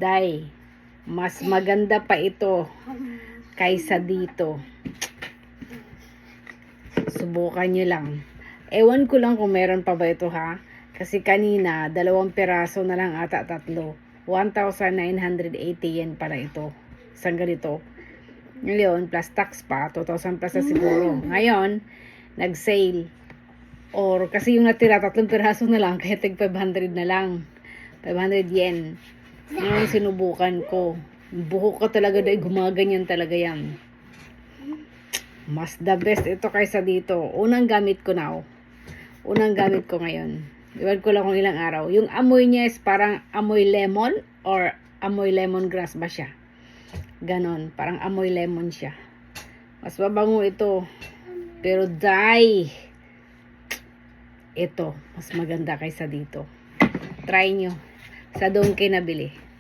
Day, mas maganda pa ito kaysa dito. Subukan nyo lang. Ewan ko lang kung meron pa ba ito ha. Kasi kanina, 2 piraso na lang ata, 3. 1,980 yen pala ito. Isang ganito. Ngayon, plus tax pa, 2,000 plus na siguro. Ngayon, nag-sale. Or, kasi yung natira, 3 piraso na lang, kaya tig 500 na lang. 500 yen. Ngayon, sinubukan ko. Buhok ko talaga dahil gumaganyan talaga yan. Mas the best ito kaysa dito. Unang gamit ko now. Unang gamit ko ngayon. Iwan ko lang kung ilang araw. Yung amoy niya is parang amoy lemon or amoy lemongrass ba siya? Ganon. Parang amoy lemon siya. Mas mabango ito. Pero dye. Ito. Mas maganda kaysa dito. Try nyo. Sa Donkey nabili.